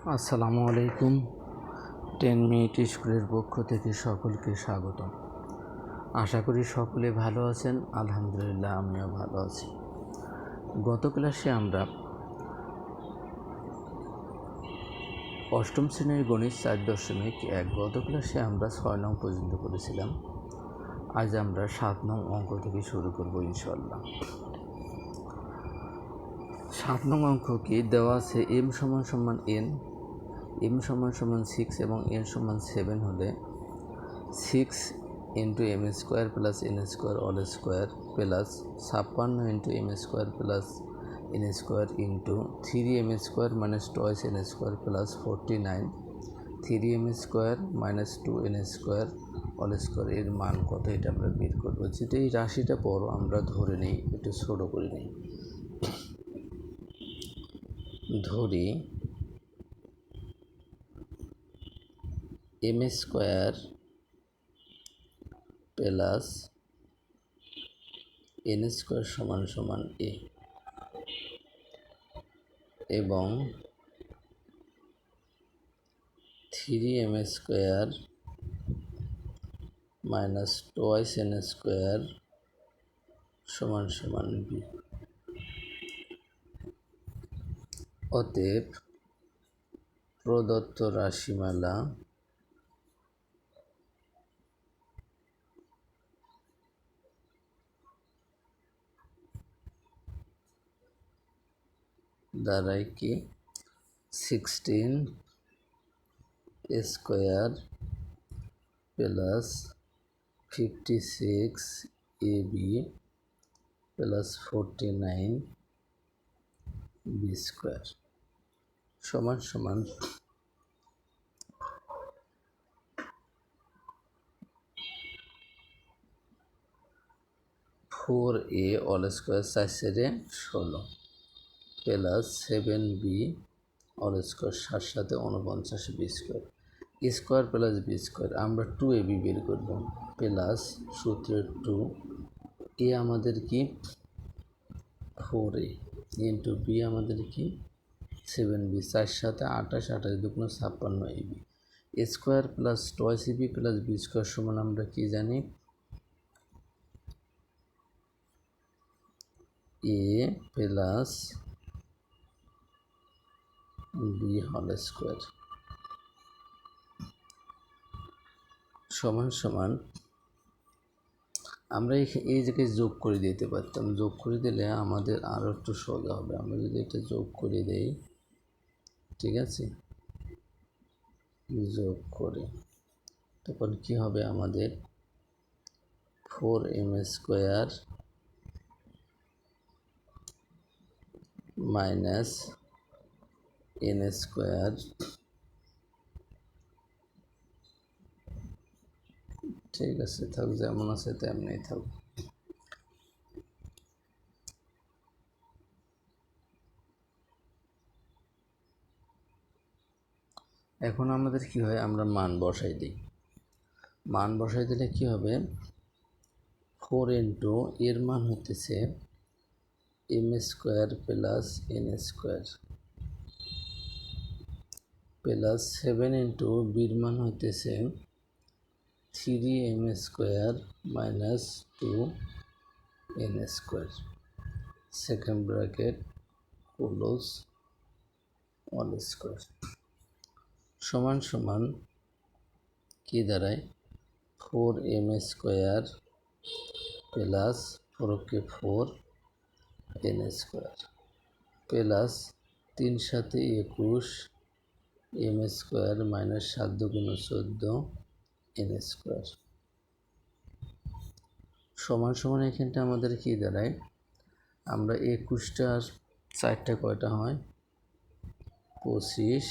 আসসালামু আলাইকুম। 10 মিনিট স্কুলের পক্ষ থেকে সকলকে স্বাগতম। আশা করি সকলে ভালো আছেন। আলহামদুলিল্লাহ, আমিও ভালো আছি। গত ক্লাসে আমরা অষ্টম শ্রেণীর গণিত 4.1 গত ক্লাসে আমরা 6 নং পর্যন্ত করেছিলাম। আজ আমরা 7 নং অঙ্ক থেকে শুরু করব ইনশাআল্লাহ। 7 নং অঙ্ক কি দেওয়া আছে? m = n, m = 6 এবং n = 7 হলে 6 × m² + n² whole square plus 56 × m² + n² into 3m² - twice n² + 49 3m² - 2n² whole square এর মান কত, এটা আমরা বের করবো। যেটা এই রাশিটা বড় আমরা ধরে নিই, একটু ছোটো করে নিই। ধরি m² প্লাস n² = a এবং 3m² - twice n² = b। অতএব প্রদত্ত রাশিমালা দ্বারাই কি 16² প্লাস 56ab প্লাস 49b² সমান 4a whole square 4×16 plus 7b whole square 7×7 49b² square plus b²। আমরা 2ab বের করব প্লাস সূত্রের 2 a আমাদের কি 4a ইন্টু b আমাদের কি 7b 4×7 28 28×2 56ab square plus twice ab plus b² সমান আমরা কি জানি a plus b whole square সমান আমরা এই জায়গায় যোগ করে দিতে পারতাম। যোগ করে দিলে আমাদের আরও একটু সোজা হবে। আমরা যদি এটা যোগ করে দেই, ঠিক আছে, যোগ করে তখন কি হবে আমাদের 4m² মাইনাস n² ঠিক আছে, থাক, যেমন আছে তেমনি থাক। এখন আমাদের কি হয়, আমরা মান বসাই দিই। মান বসাই দিলে কি হবে 4 ইন্টু এর মান হতেছে m² plus n² plus 7 into বির মান হইতেছে 3m² minus 2n² second bracket close whole square সমান কি দাঁড়ায় 4m² plus 4n² plus 3×7 21 m² minus 7×2 14n² সমান এখানটা আমাদের কি দাঁড়ায়, আমরা 21টার 4টা কয়টা হয় 25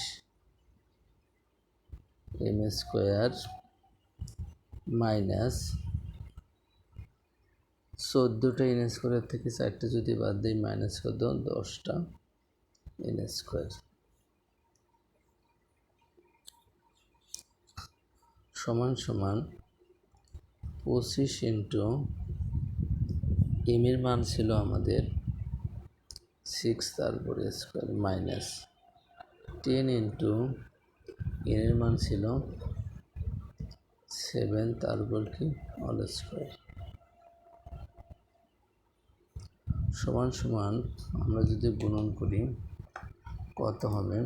m² মাইনাস 14টা n² থেকে 4টা যদি বাদ দিই মাইনাস কত 10টা n² সমান 25 ইন্টু এর মান ছিল আমাদের 6 তারপরে স্কোয়ার মাইনাস 10 ইন্টু এর মান ছিল 7, তারপর কি অল স্কোয়ার সমান সমান আমরা যদি গুণন করি কত হবে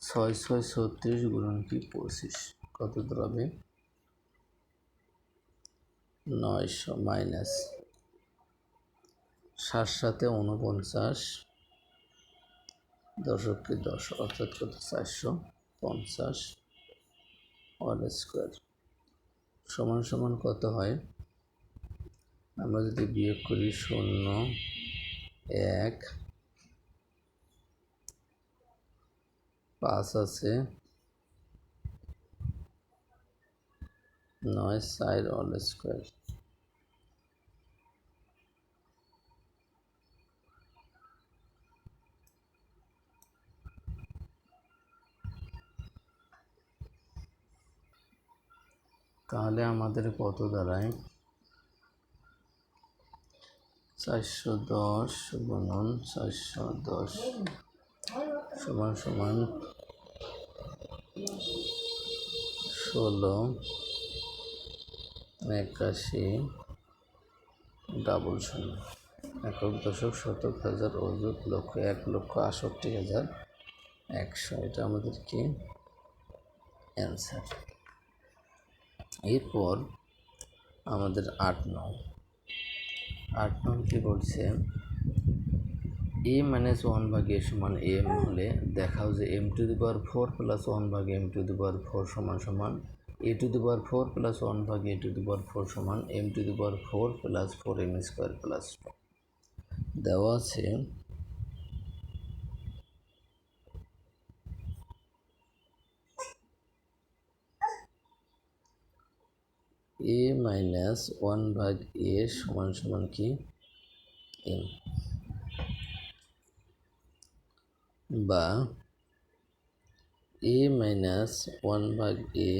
6 6 36 গুণন কি 25 কত দাঁড়াবে 900 মাইনাস 7 7 49 দশককে 10 অর্থাৎ কত 450 অল স্কোয়ার সমান সমান কত হয় আমরা যদি বিয়োগ করি 0 1 5 আছে 9 4 অল স্কোয়ার তাহলে আমাদের কত দাঁড়ায় 410 গুণন 410 সমান সমান 16 81 ডাবল 0 একক দশক শতক হাজার অযুত লক্ষ 1,68,100 এটা আমাদের কি অ্যান্সার এরপর আমাদের 8 নং কি বলছে a মাইনাস 1 ভাগ a সমান m হলে দেখাও যে m to the power 4 plus 1 ভাগ m টু দি পাওয়ার 4 সমান সমান a to the power 4 plus 1 ভাগ a টু দি পাওয়ার 4 সমান m to the power 4 plus 4m square plus 2 দেওয়া আছে a মাইনাস 1 ভাগ a সমান সমান কি m বা a মাইনাস 1 ভাগ a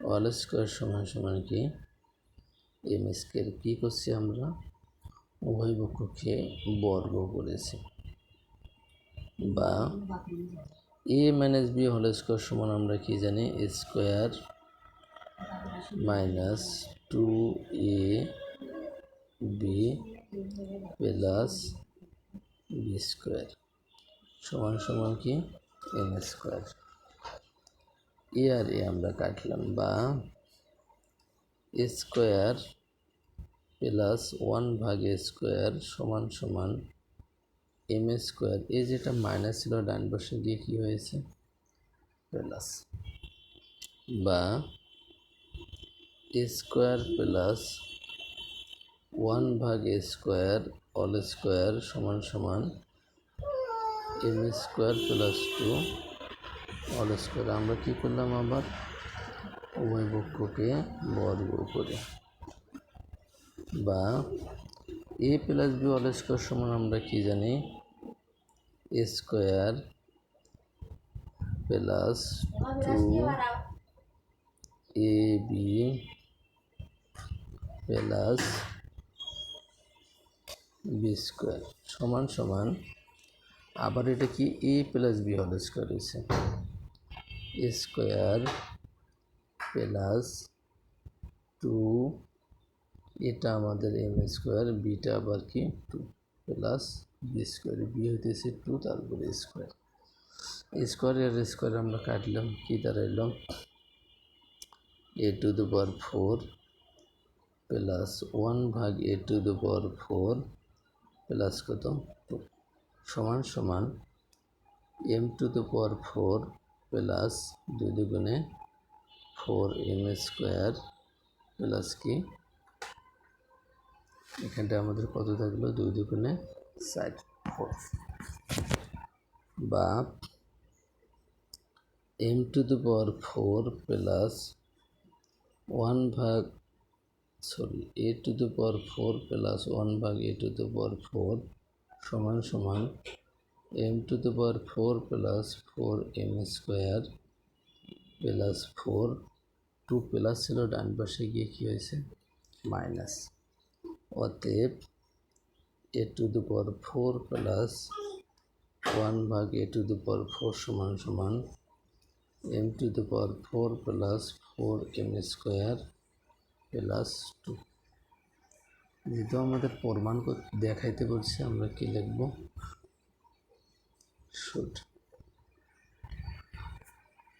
অল স্কোয়ার সমান সমান কি m স্কোয়ার কী করছি আমরা উভয় পক্ষকে বর্গ করেছি বা a minus b whole square সমান আমরা কি জানি square minus 2ab plus b square সমান সমান কি m স্কোয়ার এ আর এ আমরা কাটলাম বা স্কোয়ার প্লাস 1 ভাগ স্কোয়ার সমান সমান m স্কোয়ার এই যেটা মাইনাস ছিল ডান পাশে গিয়ে কী হয়েছে প্লাস বা স্কোয়ার প্লাস 1 ভাগ স্কোয়ার অল স্কোয়ার সমান সমান m square plus 2 all square আমরা কী করলাম আবার উভয় পক্ষকে বর্গ করে বা a plus b all square সমান আমরা কি জানি square plus 2ab plus b square সমান সমান আবার এটা কি a plus b whole square হয়েছে স্কোয়ার প্লাস 2 এটা আমাদের m স্কোয়ার বিটা আবার কি 2 প্লাস বি স্কোয়ার বি হইতেছে 2 তারপরে স্কোয়ার স্কোয়ার আর স্কোয়ার আমরা কাটলাম কি দাঁড়াইল a to the power 4 plus 1 ভাগ a to the power 4 plus কত 2 সমান সমান m to the power 4 plus 2 দুগুণে 4m স্কোয়ার প্লাস কি এখানটা আমাদের কত থাকলো 2 দুগুণে 4 বা m to the power 4 plus 1 ভাগ a to the power 4 plus 1 ভাগ a টু দি পাওয়ার 4 সমান সমান m to the power 4 plus 4m square plus 4 2 plus ছিল ডান পাশে গিয়ে কী হয়েছে মাইনাস অতএব a to the power 4 plus 1/a⁴ সমান সমান m⁴ প্লাস 4m² প্লাস 2। যেহেতু আমাদের প্রমাণ দেখাইতে বলছে, আমরা কি লিখব? শুড।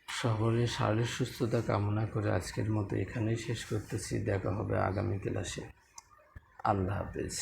সকলের শারীরিক সুস্থতা কামনা করে আজকের মতো এখানেই শেষ করতেছি। দেখা হবে আগামী ক্লাসে। আল্লাহ হাফেজ।